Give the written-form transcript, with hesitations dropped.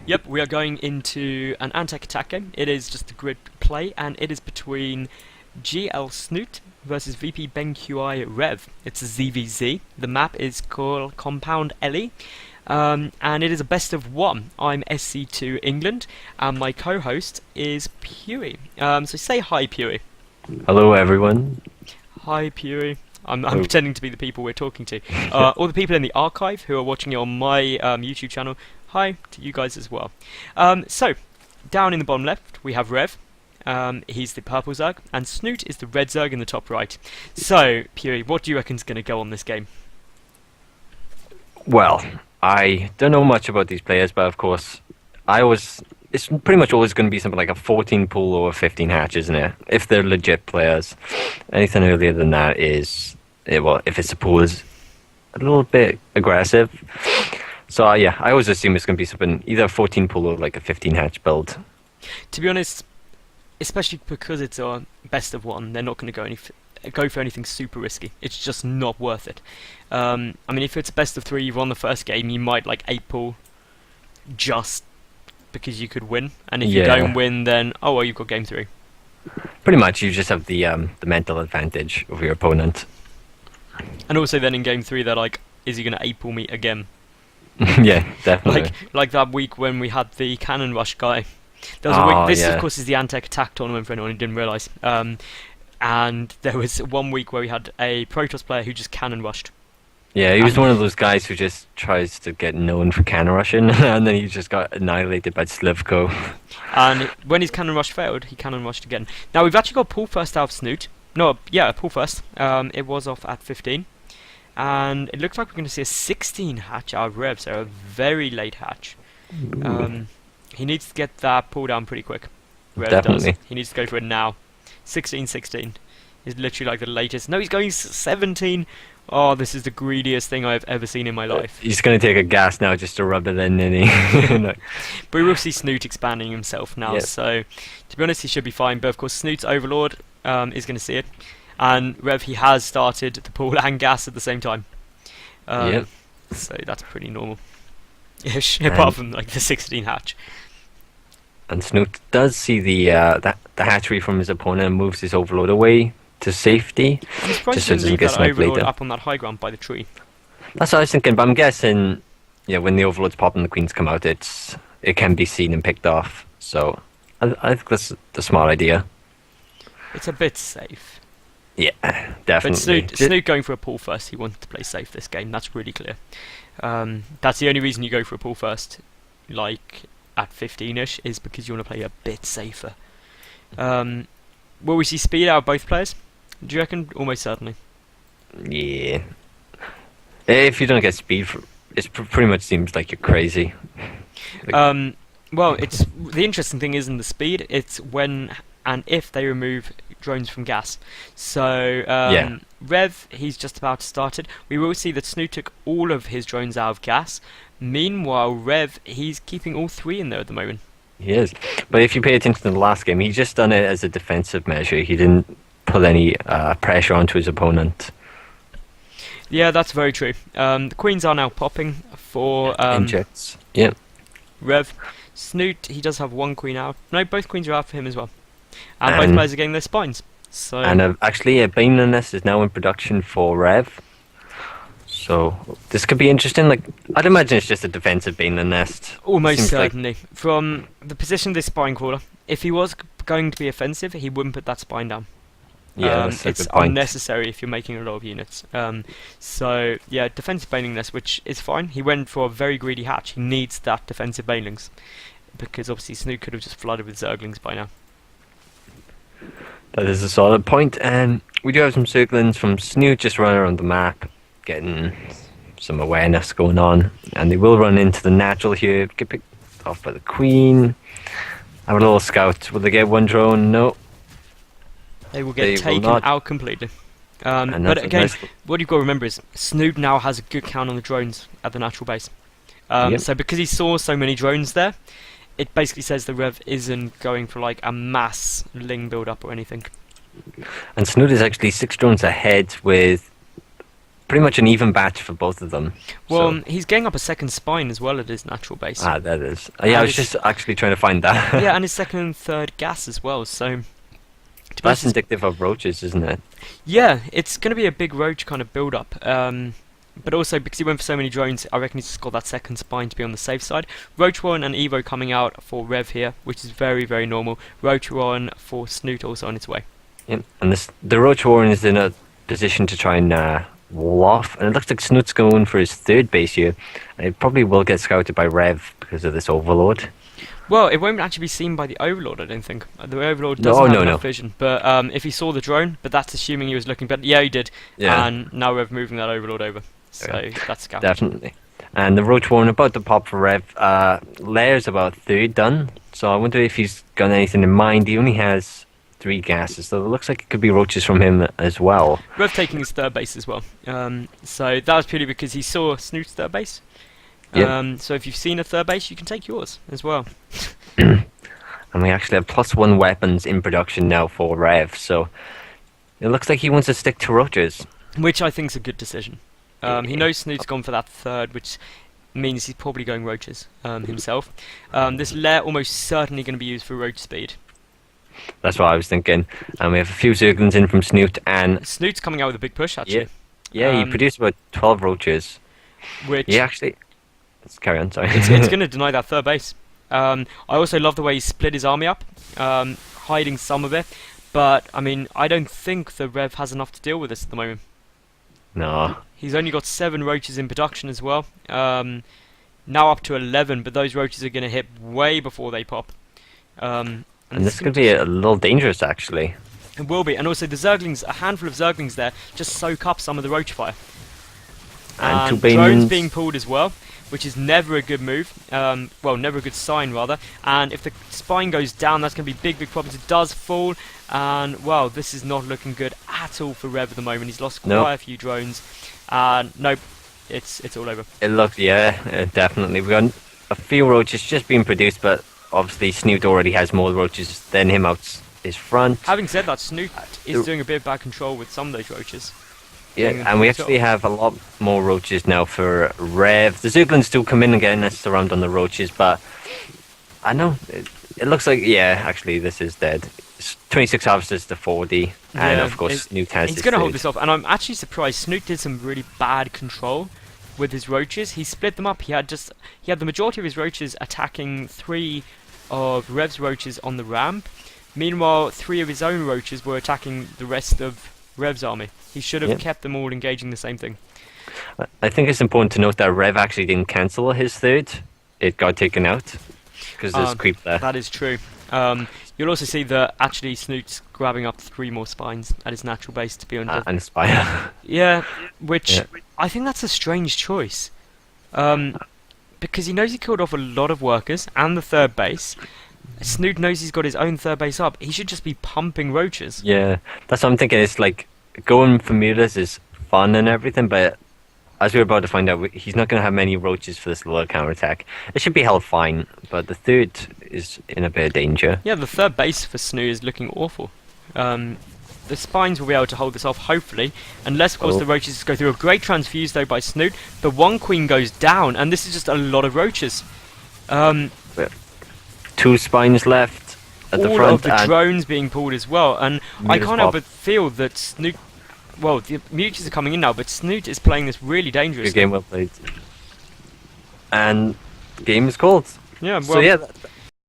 Yep, we are going into an Antec attack game. It is just a grid play, and it is between GLSnute versus VPBenQIRev. It's a ZvZ. The map is called Compound Ellie, and it is a best of one. I'm SC2 England, and my co-host is Puri. So say hi, Puri. Hello, everyone. Hi, Puri. I'm pretending to be the people we're talking to. All the people in the archive who are watching it on my YouTube channel, hi to you guys as well. So, down in the bottom left, we have Rev. He's the purple Zerg, and Snute is the red Zerg in the top right. So, Puri, what do you reckon is going to go on this game? Well, I don't know much about these players, but of course, it's pretty much always going to be something like a 14 pool or a 15 hatch, isn't it? If they're legit players. Anything earlier than that is, well, if it's a pool, is a little bit aggressive. So yeah, I always assume it's going to be something, either a 14 pool or like a 15 hatch build. To be honest, especially because it's a best of one, they're not going to go for anything super risky. It's just not worth it. I mean, if it's best of 3, you've won the first game, you might like 8 pool just because you could win, and if you don't win, then oh well, you've got game 3. Pretty much, you just have the mental advantage over your opponent. And also, then in game 3, they're like, is he going to 8 pool me again? Yeah, definitely. Like that week when we had the cannon rush guy. There was a week. This, of course, is the Antec attack tournament for anyone who didn't realise. And there was one week where we had a Protoss player who just cannon rushed. Yeah, he was one of those guys who just tries to get known for cannon rushing, and then he just got annihilated by Slivko. And when his cannon rush failed, he cannon rushed again. Now, we've actually got a pull first out of Snute. No, yeah, a pull first. It was off at 15. And it looks like we're going to see a 16 hatch out of Rev, so a very late hatch. He needs to get that pull down pretty quick. Rev Definitely. does. He needs to go for it now. 16-16 is literally like the latest. No, he's going 17. Oh, this is the greediest thing I've ever seen in my life. He's going to take a gas now just to rub it in, isn't he? But we will see Snute expanding himself now, so to be honest, he should be fine. But of course, Snute's Overlord is going to see it. And Rev, he has started the pool and gas at the same time. So that's pretty normal-ish, apart from like the 16 hatch. And Snoot does see the hatchery from his opponent and moves his Overlord away to safety. I'm surprised he didn't leave that Overlord up on that high ground by the tree. That's what I was thinking, but I'm guessing, yeah, when the Overlords pop and the Queens come out, it can be seen and picked off. So I think that's the smart idea. It's a bit safe. Yeah, definitely. But Snute going for a pull first. He wanted to play safe this game. That's really clear. That's the only reason you go for a pull first, like at 15ish, is because you want to play a bit safer. Will we see speed out of both players? Do you reckon? Almost certainly. Yeah. If you don't get speed, it pretty much seems like you're crazy. Like, well, it's the interesting thing isn't the speed. It's when and if they remove drones from gas. So Rev, he's just about to start it. We will see that Snute took all of his drones out of gas. Meanwhile, Rev, he's keeping all 3 in there at the moment. He is. But if you pay attention to the last game, he just done it as a defensive measure. He didn't put any pressure onto his opponent. Yeah, that's very true. The Queens are now popping for injects. Yeah. Rev. Snute, he does have 1 Queen out. No, both Queens are out for him as well. And both players are getting their spines. So actually, a Baneling Nest is now in production for Rev. So this could be interesting. Like, I'd imagine it's just a defensive Baneling Nest. Almost certainly. From the position of this spine crawler, if he was going to be offensive, he wouldn't put that spine down. Yeah, it's unnecessary if you're making a lot of units. So yeah, defensive Baneling Nest, which is fine. He went for a very greedy hatch. He needs that defensive Banelings, because obviously Snute could have just flooded with Zerglings by now. That is a solid point, and we do have some circlings from Snute just running around the map, getting some awareness going on, and they will run into the natural here, get picked off by the Queen. Have a little scout. Will they get 1 drone? No. They will get taken out completely. But again, what you've got to remember is Snute now has a good count on the drones at the natural base. So because he saw so many drones there, it basically says the Rev isn't going for like a mass Ling build up or anything. And Snute is actually 6 drones ahead with pretty much an even batch for both of them. Well, so. he's getting up a second spine as well at his natural base. Ah, that is. Yeah, I was just actually trying to find that. Yeah, and his second and third gas as well, so... That's indicative of roaches, isn't it? Yeah, it's going to be a big roach kind of build-up. But also, because he went for so many drones, I reckon he's just got that second spine to be on the safe side. Roach 1 and Evo coming out for Rev here, which is very, very normal. Roach 1 for Snute also on its way. Yep, and the Roach Warren is in a position to try and wall off, and it looks like Snute's going for his third base here. It probably will get scouted by Rev because of this Overlord. Well, it won't actually be seen by the Overlord, I don't think. The Overlord doesn't have enough vision. But if he saw the drone, but that's assuming he was looking. But yeah, he did. Yeah. And now Rev moving that Overlord over. So that's scouted. Definitely. And the Roach Warren about to pop for Rev. Lair's about third done. So I wonder if he's got anything in mind. He only has 3 gases, so it looks like it could be roaches from him as well. Rev taking his third base as well. So that was purely because he saw Snoot's third base. Yep. So if you've seen a third base, you can take yours as well. And we actually have +1 weapons in production now for Rev, so it looks like he wants to stick to roaches. Which I think is a good decision. He knows Snoot's gone for that third, which means he's probably going roaches himself. This lair almost certainly going to be used for roach speed. That's what I was thinking. And we have a few Zerglings in from Snute, and Snoot's coming out with a big push actually. Yeah, he produced about 12 roaches. Which actually... Let's carry on, sorry. it's going to deny that third base. I also love the way he split his army up, hiding some of it. But, I mean, I don't think the Rev has enough to deal with this at the moment. No. He's only got 7 roaches in production as well. Now up to 11, but those roaches are going to hit way before they pop. And this could be a little dangerous, actually. It will be. And also the Zerglings, a handful of Zerglings there, just soak up some of the roach fire. And drones being pulled as well, which is never a good move. Well, never a good sign, rather. And if the spine goes down, that's going to be big, big problems. It does fall. And, well, this is not looking good at all for Rev at the moment. He's lost quite a few drones. Nope, it's all over. It looks, definitely. We've got a few roaches just being produced, but obviously Snute already has more roaches than him out his front. Having said that, Snute is doing a bit of bad control with some of those roaches. Yeah, and we actually have a lot more roaches now for Rev. The Zerglings still come in and get us around on the roaches, but I know it looks like, actually this is dead. It's 26 harvesters to 40, and of course Snute has he's going to hold this off, and I'm actually surprised. Snute did some really bad control with his roaches. He split them up. He had the majority of his roaches attacking 3 of Rev's roaches on the ramp. Meanwhile, 3 of his own roaches were attacking the rest of Rev's army. He should have kept them all engaging the same thing. I think it's important to note that Rev actually didn't cancel his third. It got taken out because there's creep there. That is true. You'll also see that actually Snoot's grabbing up 3 more spines at his natural base to be under. And Spire. Yeah, which I think that's a strange choice. Because he knows he killed off a lot of workers and the third base. Snute knows he's got his own third base up. He should just be pumping roaches. Yeah, that's what I'm thinking. It's like going for mulas is fun and everything, but as we're about to find out, he's not going to have many roaches for this little counterattack. It should be held fine, but the third is in a bit of danger. Yeah, the third base for Snute is looking awful. The spines will be able to hold this off, hopefully, unless, of course, the roaches go through a great transfuse, though, by Snute. The 1 queen goes down, and this is just a lot of roaches. 2 spines left at the front. All of the drones being pulled as well, and I can't help but feel that Snute... Well, the mutants are coming in now, but Snute is playing this really dangerously. Good game, well played. And game is called. Yeah, well... So yeah,